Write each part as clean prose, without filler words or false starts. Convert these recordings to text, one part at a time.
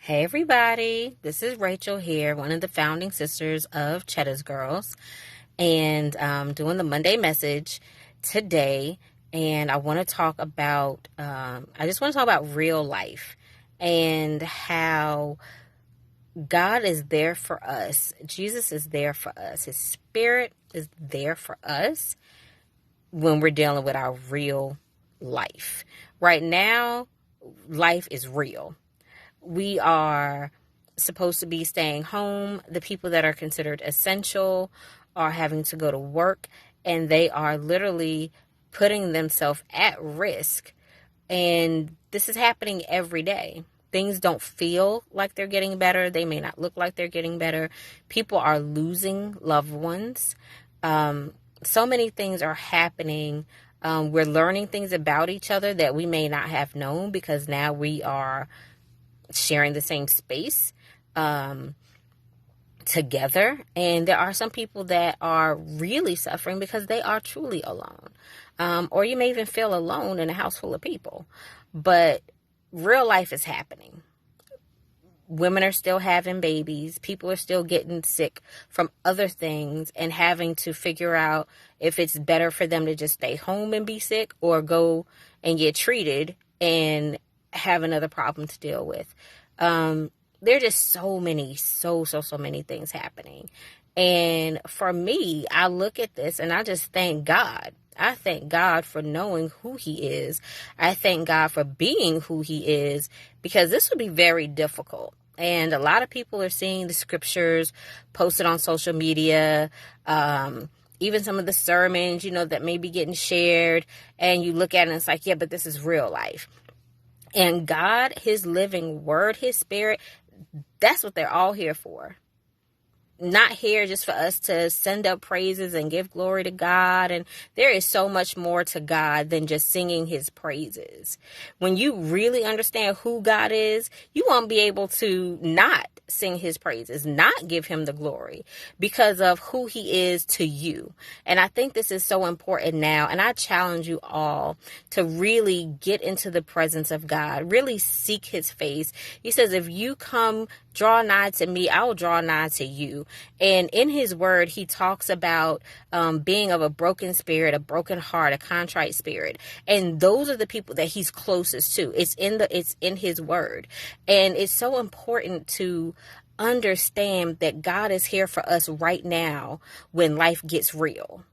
Hey everybody, this is Rachel here, one of the founding sisters of Cheddar's Girls, and doing the Monday message today. And I want to talk about, real life and how God is there for us. Jesus is there for us. His Spirit is there for us when we're dealing with our real life. Right now, life is real. We are supposed to be staying home. The people that are considered essential are having to go to work, and they are literally putting themselves at risk. And this is happening every day. Things don't feel like they're getting better. They may not look like they're getting better. People are losing loved ones. So many things are happening. We're learning things about each other that we may not have known because now we are sharing the same space together. And there are some people that are really suffering because they are truly alone. Or you may even feel alone in a house full of people. But real life is happening. Women are still having babies. People are still getting sick from other things and having to figure out if it's better for them to just stay home and be sick or go and get treated and have another problem to deal with. There are just so many things happening. And for me, I look at this and I just thank God. I thank God for knowing who he is. I thank God for being who he is, because this would be very difficult. And a lot of people are seeing the scriptures posted on social media, even some of the sermons, that may be getting shared, and you look at it and it's like, yeah, but this is real life. And God, his living word, his Spirit, that's what they're all here for. Not here just for us to send up praises and give glory to God. And there is so much more to God than just singing his praises. When you really understand who God is, you won't be able to not sing his praises, not give him the glory because of who he is to you. And I think this is so important now. And I challenge you all to really get into the presence of God, really seek his face. He says, if you come draw nigh to me, I will draw nigh to you. And in his word, he talks about being of a broken spirit, a broken heart, a contrite spirit. And those are the people that he's closest to. It's in his word. And it's so important to understand that God is here for us right now when life gets real.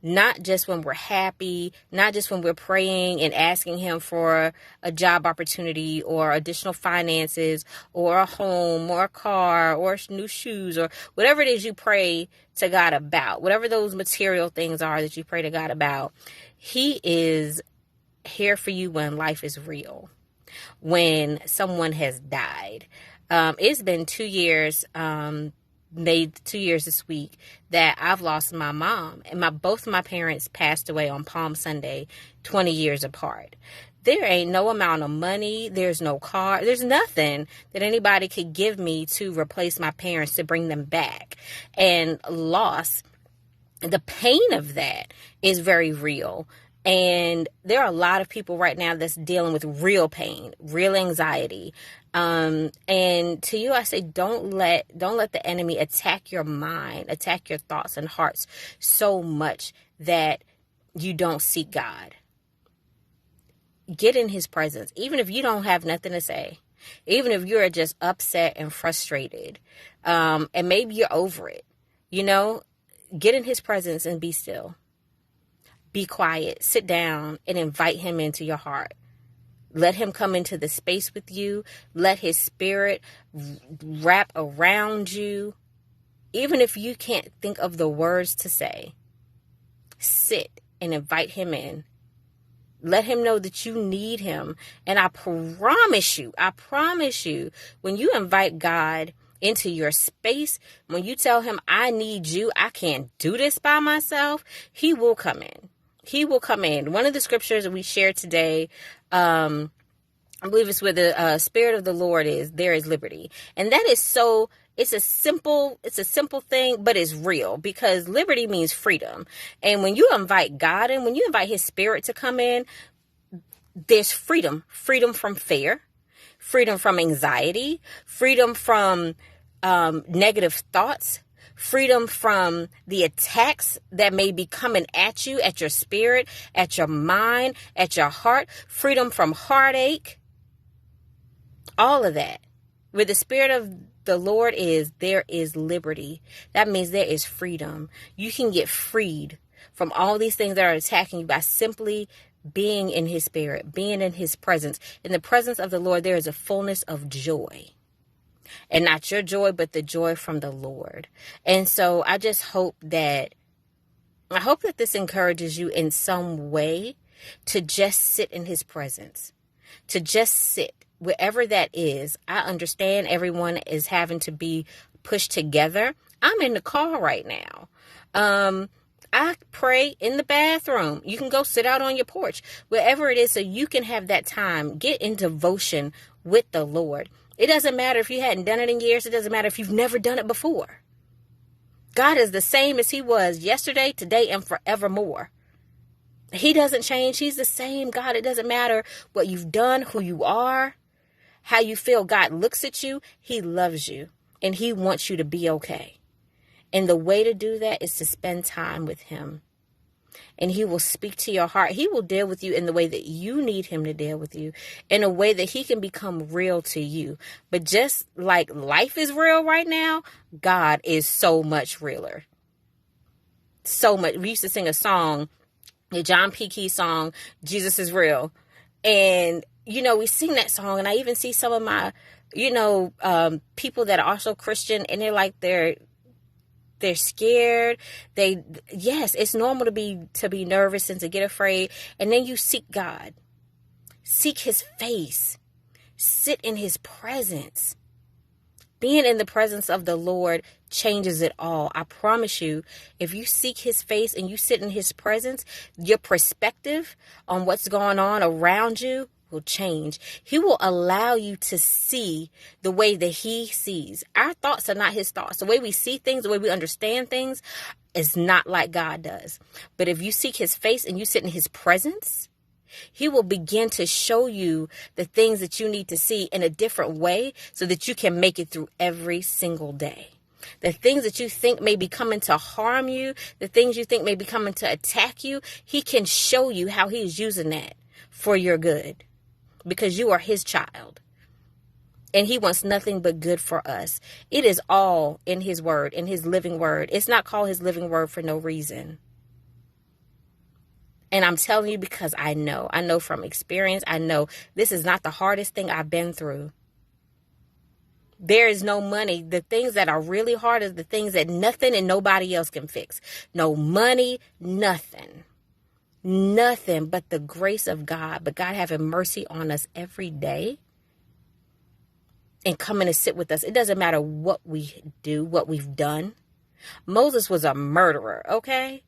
Not just when we're happy, not just when we're praying and asking him for a job opportunity or additional finances or a home or a car or new shoes or whatever it is you pray to God about, whatever those material things are that you pray to God about. He is here for you when life is real, when someone has died. It's been 2 years, made 2 years this week that I've lost my mom, and both my parents passed away on Palm Sunday, 20 years apart. There ain't no amount of money, there's no car, there's nothing that anybody could give me to replace my parents, to bring them back. And loss, the pain of that is very real. And there are a lot of people right now that's dealing with real pain, real anxiety. And to you, I say, don't let the enemy attack your mind, attack your thoughts and hearts so much that you don't seek God. Get in his presence, even if you don't have nothing to say, even if you're just upset and frustrated, and maybe you're over it, get in his presence and be still. Be quiet, sit down, and invite him into your heart. Let him come into the space with you. Let his Spirit wrap around you. Even if you can't think of the words to say, sit and invite him in. Let him know that you need him. And I promise you, when you invite God into your space, when you tell him, I need you, I can't do this by myself, he will come in. He will come in. One of the scriptures that we shared today, I believe it's where the Spirit of the Lord is, there is liberty. And that is so, it's a simple thing, but it's real, because liberty means freedom. And when you invite God in, when you invite his Spirit to come in, there's freedom from fear, freedom from anxiety, freedom from negative thoughts, freedom from the attacks that may be coming at you, at your spirit, at your mind, at your heart, freedom from heartache, all of that. Where the Spirit of the Lord is, there is liberty. That means there is freedom. You can get freed from all these things that are attacking you by simply being in His Spirit, being in His presence. In the presence of the Lord, there is a fullness of joy. And not your joy, but the joy from the Lord. And so I just hope that this encourages you in some way to just sit in His presence, to just sit. Wherever that is. I understand everyone is having to be pushed together. I'm in the car right now. I pray in the bathroom. You can go sit out on your porch, wherever it is, so you can have that time. Get in devotion with the Lord. It doesn't matter if you hadn't done it in years. It doesn't matter if you've never done it before. God is the same as He was yesterday, today, and forevermore. He doesn't change. He's the same God. It doesn't matter what you've done, who you are, how you feel. God looks at you. He loves you and He wants you to be okay. And the way to do that is to spend time with Him. And He will speak to your heart. He will deal with you in the way that you need Him to deal with you, in a way that He can become real to you. But just like life is real right now, God is so much realer. So much. We used to sing a song, the John P. Key song, Jesus is Real. And we sing that song, and I even see some of my, people that are also Christian, and they're like, they're scared. Yes, it's normal to be nervous and to get afraid. And then you seek God, seek His face, sit in His presence. Being in the presence of the Lord changes it all. I promise you, if you seek His face and you sit in His presence, your perspective on what's going on around you will change. He will allow you to see the way that He sees. Our thoughts are not His thoughts. The way we see things, the way we understand things is not like God does. But if you seek His face and you sit in His presence, He will begin to show you the things that you need to see in a different way so that you can make it through every single day. The things that you think may be coming to harm you, the things you think may be coming to attack you, He can show you how He is using that for your good. Because you are His child. And He wants nothing but good for us. It is all in His word, in His living word. It's not called His living word for no reason. And I'm telling you because I know from experience, I know this is not the hardest thing I've been through. There is no money. The things that are really hard are the things that nothing and nobody else can fix. No money, nothing. Nothing but the grace of God. But God having mercy on us every day and coming to sit with us. It doesn't matter what we do, what we've done. Moses was a murderer, okay?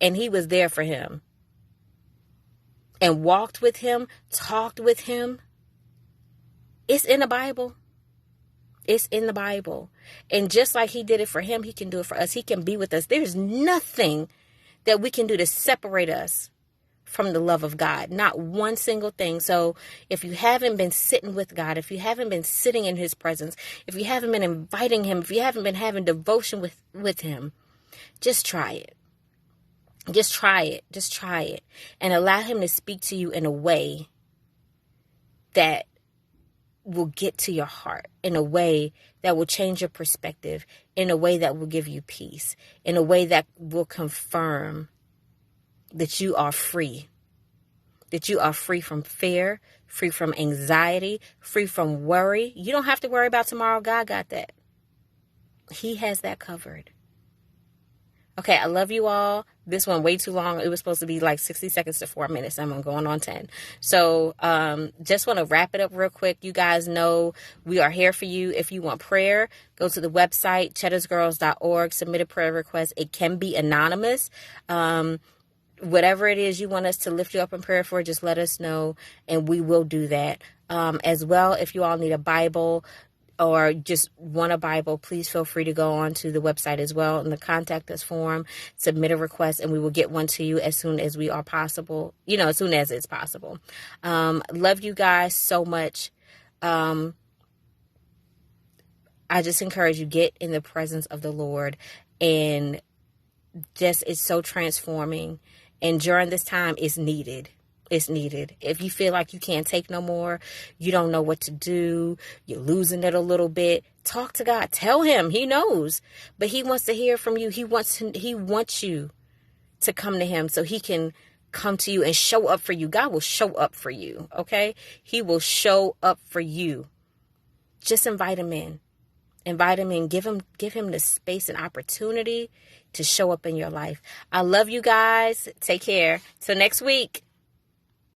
And He was there for him. And walked with him, talked with him. It's in the Bible. It's in the Bible. And just like He did it for him, He can do it for us. He can be with us. There's nothing that we can do to separate us from the love of God. Not one single thing. So if you haven't been sitting with God, if you haven't been sitting in His presence, if you haven't been inviting Him, if you haven't been having devotion with Him, just try it. Just try it. Just try it. And allow Him to speak to you in a way that will get to your heart, in a way that will change your perspective, in a way that will give you peace, in a way that will confirm that you are free, that you are free from fear, free from anxiety, free from worry. You don't have to worry about tomorrow. God got that. He has that covered. Okay, I love you all. This one way too long. It was supposed to be like 60 seconds to 4 minutes. I'm going on 10. So just want to wrap it up real quick. You guys know we are here for you. If you want prayer, go to the website, cheddarsgirls.org, submit a prayer request. It can be anonymous. Whatever it is you want us to lift you up in prayer for, just let us know and we will do that. As well, if you all need a Bible or just want a Bible, please feel free to go on to the website as well in the contact us form, submit a request, and we will get one to you as soon as we are possible, as soon as it's possible. Love you guys so much. I just encourage you, get in the presence of the Lord, and just, it's so transforming. And during this time, it's needed. It's needed. If you feel like you can't take no more, you don't know what to do, you're losing it a little bit, talk to God. Tell him. He knows. But he wants to hear from you. He wants you to come to him so he can come to you and show up for you. God will show up for you, okay? He will show up for you. Just invite him in. Invite him in. Give him the space and opportunity to show up in your life. I love you guys. Take care. Till next week.